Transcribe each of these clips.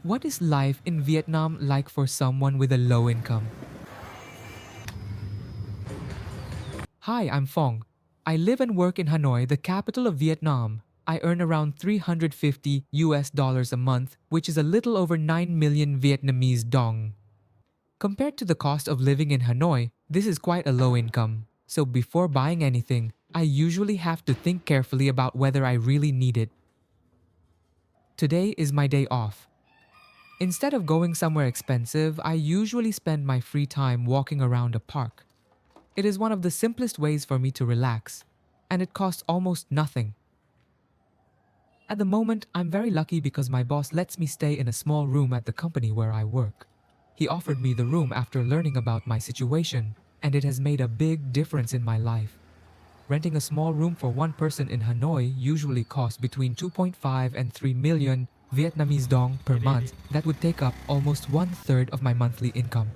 What is life in Vietnam like for someone with a low income? Hi, I'm Phong. I live and work in Hanoi, the capital of Vietnam. I earn around 350 US dollars a month, which is a little over 9 million Vietnamese dong. Compared to the cost of living in Hanoi, this is quite a low income. So before buying anything, I usually have to think carefully about whether I really need it. Today is my day off. Instead of going somewhere expensive, I usually spend my free time walking around a park. It is one of the simplest ways for me to relax, and it costs almost nothing. At the moment, I'm very lucky because my boss lets me stay in a small room at the company where I work. He offered me the room after learning about my situation, and it has made a big difference in my life. Renting a small room for one person in Hanoi usually costs between 2.5 and 3 million Vietnamese dong per month. That would take up almost one-third of my monthly income.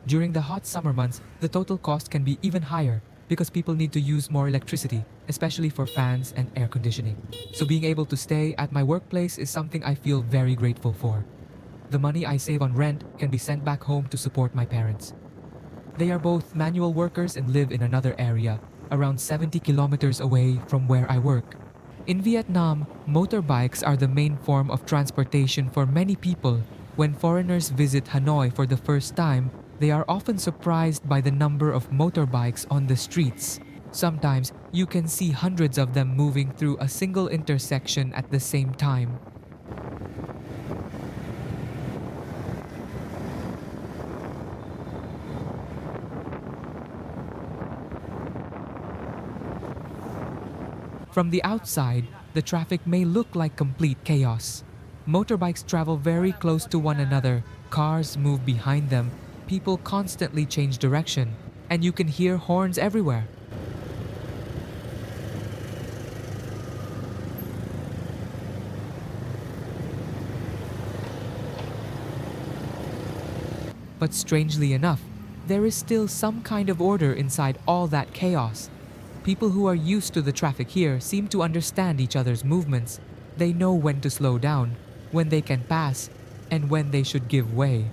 During the hot summer months, the total cost can be even higher because people need to use more electricity, especially for fans and air conditioning. So being able to stay at my workplace is something I feel very grateful for. The money I save on rent can be sent back home to support my parents. They are both manual workers and live in another area, around 70 kilometers away from where I work. In Vietnam, motorbikes are the main form of transportation for many people. When foreigners visit Hanoi for the first time, they are often surprised by the number of motorbikes on the streets. Sometimes, you can see hundreds of them moving through a single intersection at the same time. From the outside, the traffic may look like complete chaos. Motorbikes travel very close to one another, cars move behind them, people constantly change direction, and you can hear horns everywhere. But strangely enough, there is still some kind of order inside all that chaos. People who are used to the traffic here seem to understand each other's movements. They know when to slow down, when they can pass, and when they should give way.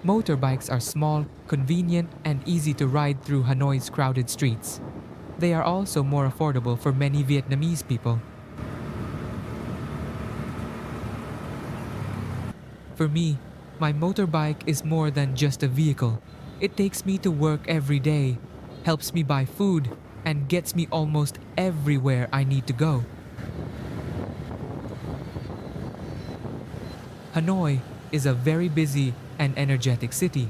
Motorbikes are small, convenient, and easy to ride through Hanoi's crowded streets. They are also more affordable for many Vietnamese people. For me, my motorbike is more than just a vehicle. It takes me to work every day, helps me buy food, and gets me almost everywhere I need to go. Hanoi is a very busy and energetic city.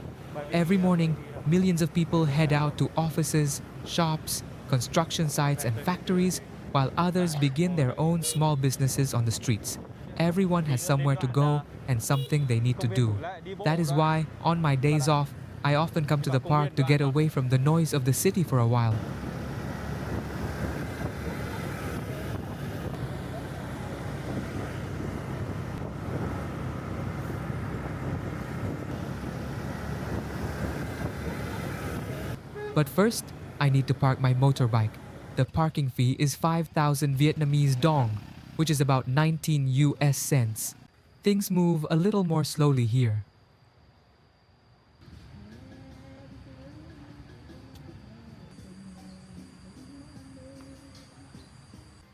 Every morning, millions of people head out to offices, shops, construction sites, and factories, while others begin their own small businesses on the streets. Everyone has somewhere to go and something they need to do. That is why, on my days off, I often come to the park to get away from the noise of the city for a while. But first, I need to park my motorbike. The parking fee is 5,000 Vietnamese dong, which is about 19 US cents. Things move a little more slowly here.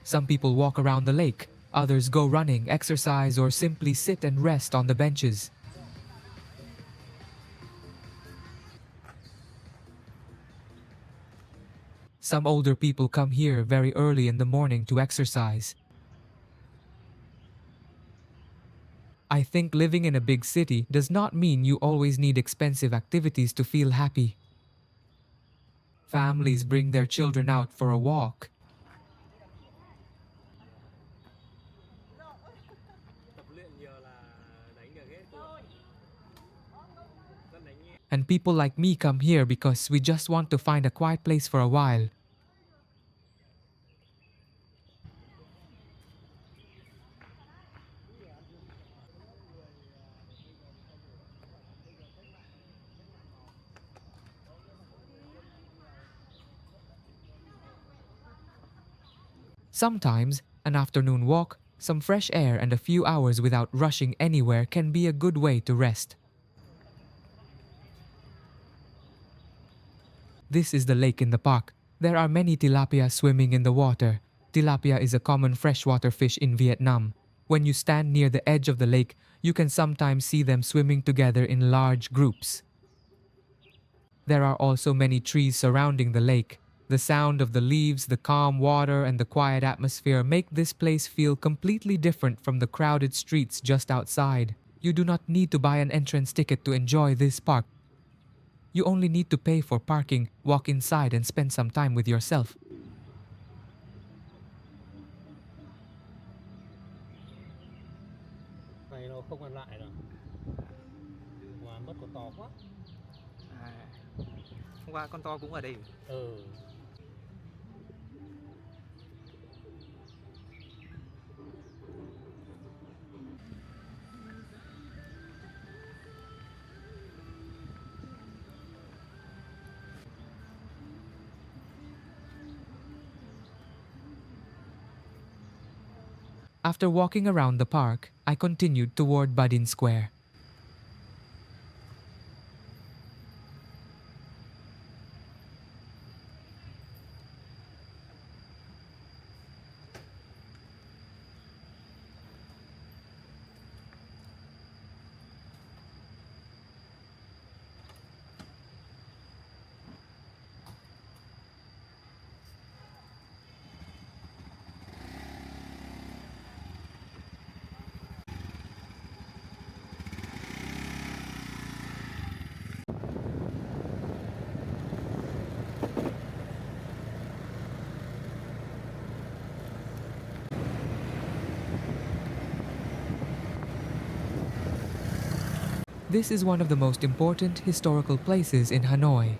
Some people walk around the lake, others go running, exercise, or simply sit and rest on the benches. Some older people come here very early in the morning to exercise. I think living in a big city does not mean you always need expensive activities to feel happy. Families bring their children out for a walk. And people like me come here because we just want to find a quiet place for a while. Sometimes, An afternoon walk, some fresh air, and a few hours without rushing anywhere can be a good way to rest. This is the lake in the park. There are many tilapia swimming in the water. Tilapia is a common freshwater fish in Vietnam. When you stand near the edge of the lake, you can sometimes see them swimming together in large groups. There are also many trees surrounding the lake. The sound of the leaves, the calm water, and the quiet atmosphere make this place feel completely different from the crowded streets just outside. You do not need to buy an entrance ticket to enjoy this park. You only need to pay for parking, walk inside, and spend some time with yourself. Này nó không ăn lại rồi. Mà mất con to quá. À, hôm qua con to cũng ở đây. Ừ. After walking around the park, I continued toward Badin Square. This is one of the most important historical places in Hanoi.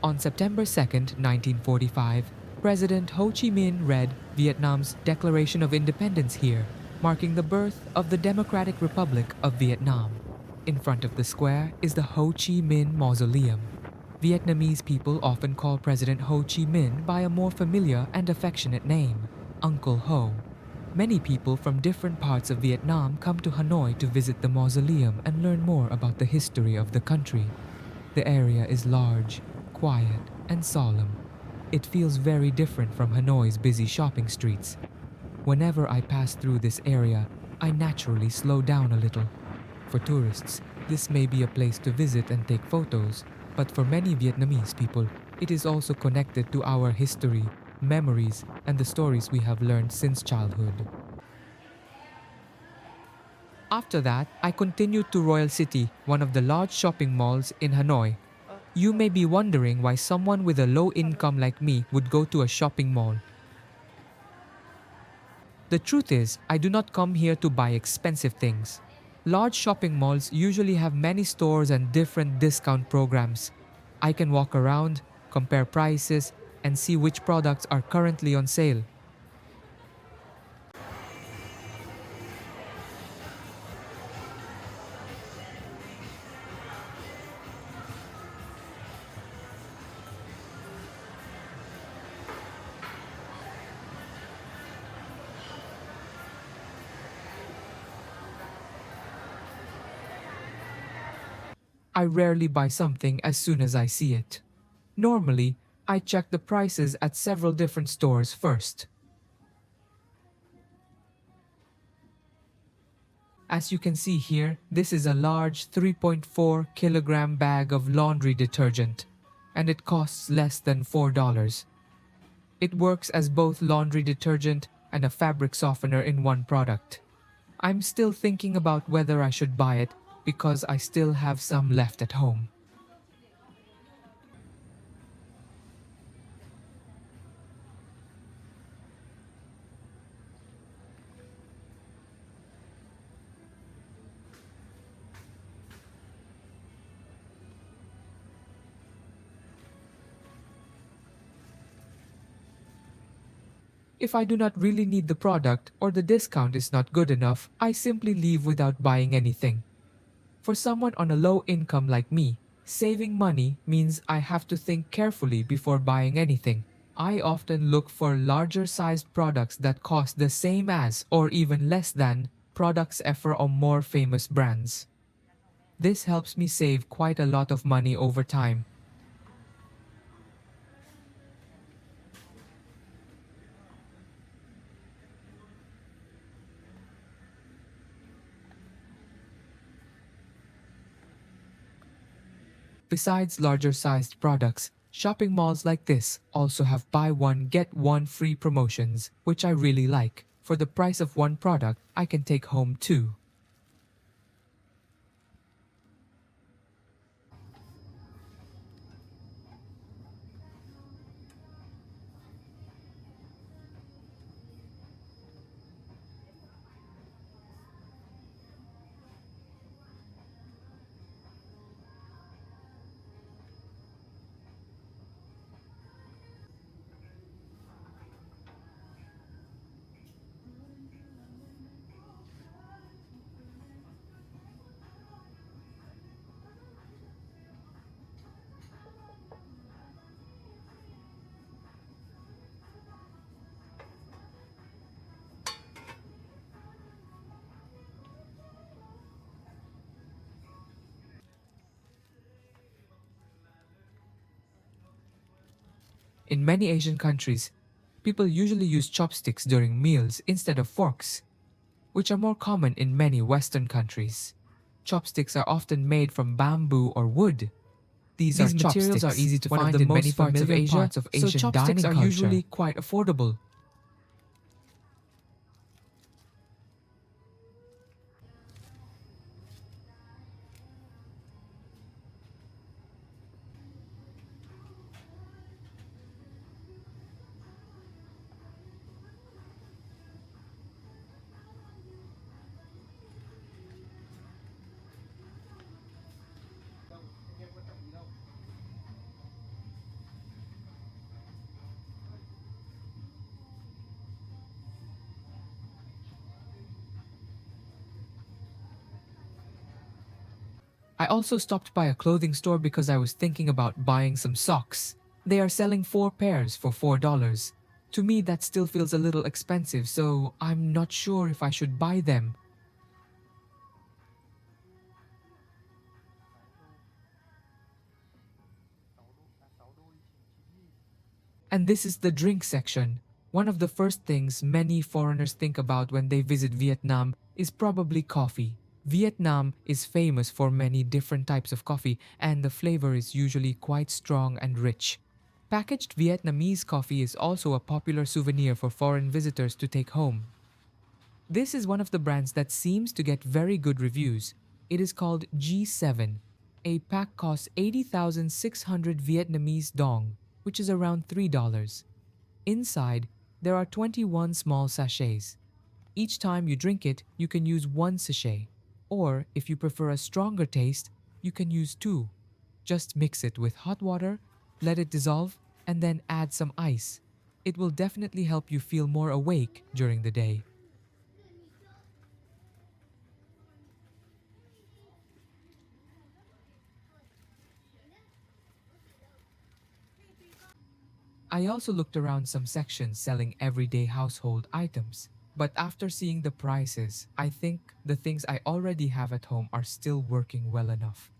On September 2nd, 1945, President Ho Chi Minh read Vietnam's Declaration of Independence here, marking the birth of the Democratic Republic of Vietnam. In front of the square is the Ho Chi Minh Mausoleum. Vietnamese people often call President Ho Chi Minh by a more familiar and affectionate name, Uncle Ho. Many people from different parts of Vietnam come to Hanoi to visit the mausoleum and learn more about the history of the country. The area is large, quiet, and solemn. It feels very different from Hanoi's busy shopping streets. Whenever I pass through this area, I naturally slow down a little. For tourists, this may be a place to visit and take photos, but for many Vietnamese people, it is also connected to our history, memories, and the stories we have learned since childhood. After that, I continued to Royal City, one of the large shopping malls in Hanoi. You may be wondering why someone with a low income like me would go to a shopping mall. The truth is, I do not come here to buy expensive things. Large shopping malls usually have many stores and different discount programs. I can walk around, compare prices, and see which products are currently on sale. I rarely buy something as soon as I see it. Normally, I check the prices at several different stores first. As you can see here, this is a large 3.4 kilogram bag of laundry detergent, and it costs less than $4. It works as both laundry detergent and a fabric softener in one product. I'm still thinking about whether I should buy it because I still have some left at home. If I do not really need the product or the discount is not good enough, I simply leave without buying anything. For someone on a low income like me, saving money means I have to think carefully before buying anything. I often look for larger sized products that cost the same as or even less than products for more famous brands. This helps me save quite a lot of money over time. Besides larger sized products, shopping malls like this also have buy one get one free promotions, which I really like. For the price of one product, I can take home two. In many Asian countries, people usually use chopsticks during meals instead of forks, which are more common in many Western countries. Chopsticks are often made from bamboo or wood. These materials are easy to find in many parts of Asia, so chopsticks are usually quite affordable. I also stopped by a clothing store because I was thinking about buying some socks. They are selling 4 pairs for $4. To me, that still feels a little expensive, so I'm not sure if I should buy them. And this is the drink section. One of the first things many foreigners think about when they visit Vietnam is probably coffee. Vietnam is famous for many different types of coffee, and the flavor is usually quite strong and rich. Packaged Vietnamese coffee is also a popular souvenir for foreign visitors to take home. This is one of the brands that seems to get very good reviews. It is called G7. A pack costs 80,600 Vietnamese dong, which is around $3. Inside, there are 21 small sachets. Each time you drink it, you can use one sachet. Or, if you prefer a stronger taste, you can use two. Just mix it with hot water, let it dissolve, and then add some ice. It will definitely help you feel more awake during the day. I also looked around some sections selling everyday household items. But after seeing the prices, I think the things I already have at home are still working well enough.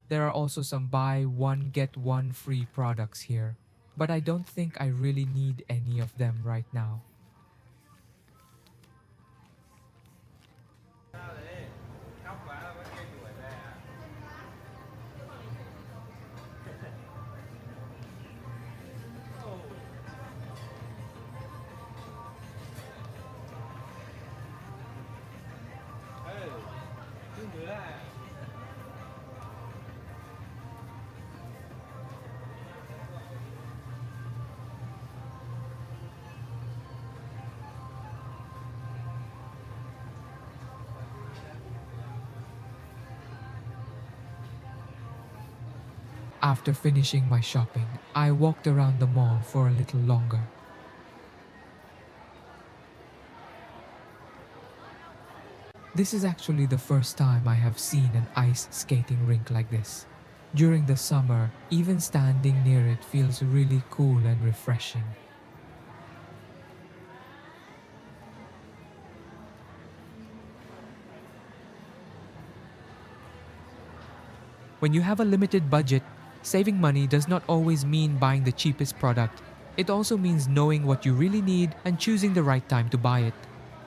There are also some buy one get one free products here, but I don't think I really need any of them right now. After finishing my shopping, I walked around the mall for a little longer. This is actually the first time I have seen an ice skating rink like this. During the summer, even standing near it feels really cool and refreshing. When you have a limited budget, saving money does not always mean buying the cheapest product. It also means knowing what you really need and choosing the right time to buy it.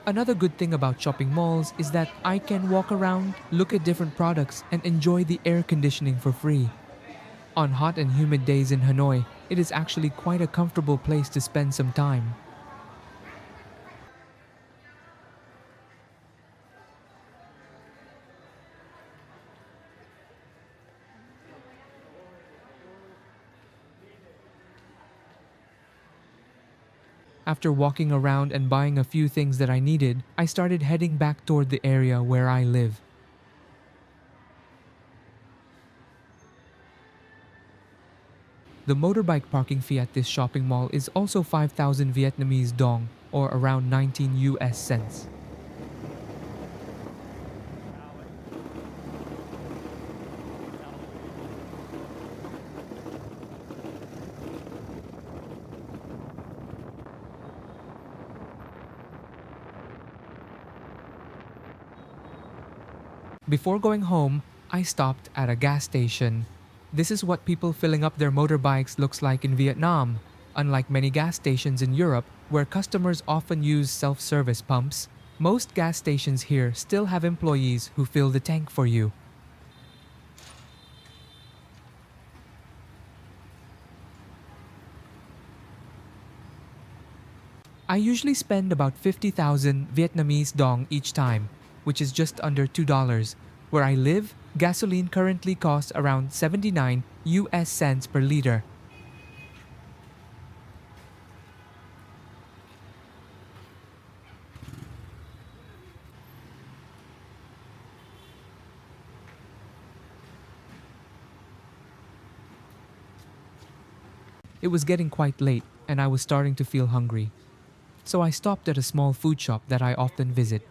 Another good thing about shopping malls is that I can walk around, look at different products, and enjoy the air conditioning for free. On hot and humid days in Hanoi, it is actually quite a comfortable place to spend some time. After walking around and buying a few things that I needed, I started heading back toward the area where I live. The motorbike parking fee at this shopping mall is also 5,000 Vietnamese dong, or around 19 US cents. Before going home, I stopped at a gas station. This is what people filling up their motorbikes looks like in Vietnam. Unlike many gas stations in Europe, where customers often use self-service pumps, most gas stations here still have employees who fill the tank for you. I usually spend about 50,000 Vietnamese dong each time, which is just under $2. Where I live, gasoline currently costs around 79 US cents per liter. It was getting quite late and I was starting to feel hungry. So I stopped at a small food shop that I often visit.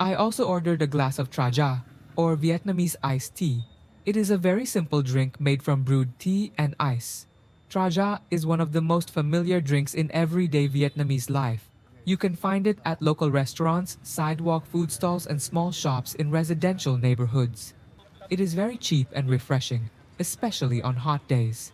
I also ordered a glass of traja, or Vietnamese iced tea. It is a very simple drink made from brewed tea and ice. Traja is one of the most familiar drinks in everyday Vietnamese life. You can find it at local restaurants, sidewalk food stalls, and small shops in residential neighborhoods. It is very cheap and refreshing, especially on hot days.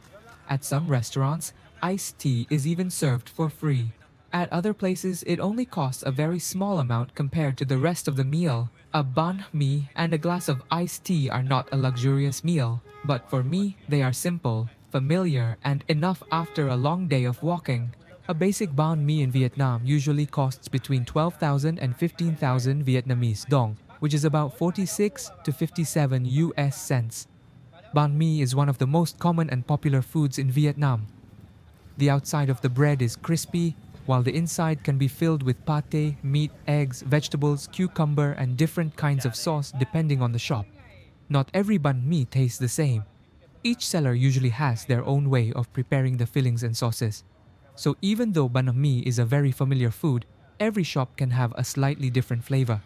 At some restaurants, iced tea is even served for free. At other places, it only costs a very small amount compared to the rest of the meal. A banh mi and a glass of iced tea are not a luxurious meal, but for me, they are simple, familiar, and enough after a long day of walking. A basic banh mi in Vietnam usually costs between 12,000 and 15,000 Vietnamese dong, which is about 46 to 57 US cents. Banh mi is one of the most common and popular foods in Vietnam. The outside of the bread is crispy, while the inside can be filled with pate, meat, eggs, vegetables, cucumber, and different kinds of sauce depending on the shop. Not every banh mi tastes the same. Each seller usually has their own way of preparing the fillings and sauces. So even though banh mi is a very familiar food, every shop can have a slightly different flavor.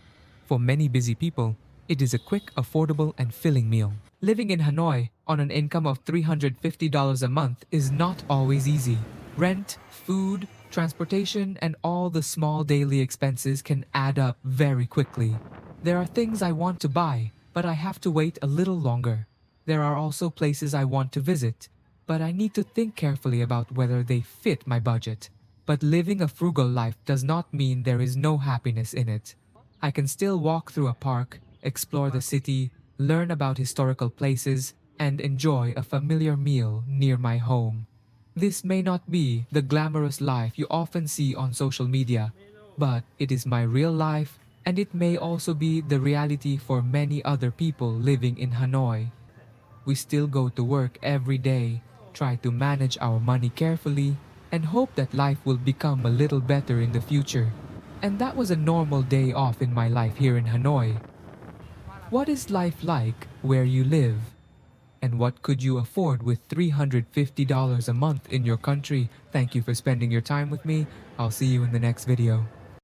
For many busy people, it is a quick, affordable, and filling meal. Living in Hanoi on an income of $350 a month is not always easy. Rent, food, transportation, and all the small daily expenses can add up very quickly. There are things I want to buy, but I have to wait a little longer. There are also places I want to visit, but I need to think carefully about whether they fit my budget. But living a frugal life does not mean there is no happiness in it. I can still walk through a park, explore the city, learn about historical places, and enjoy a familiar meal near my home. This may not be the glamorous life you often see on social media, but it is my real life, and it may also be the reality for many other people living in Hanoi. We still go to work every day, try to manage our money carefully, and hope that life will become a little better in the future. And that was a normal day off in my life here in Hanoi. What is life like where you live? And what could you afford with $350 a month in your country? Thank you for spending your time with me. I'll see you in the next video.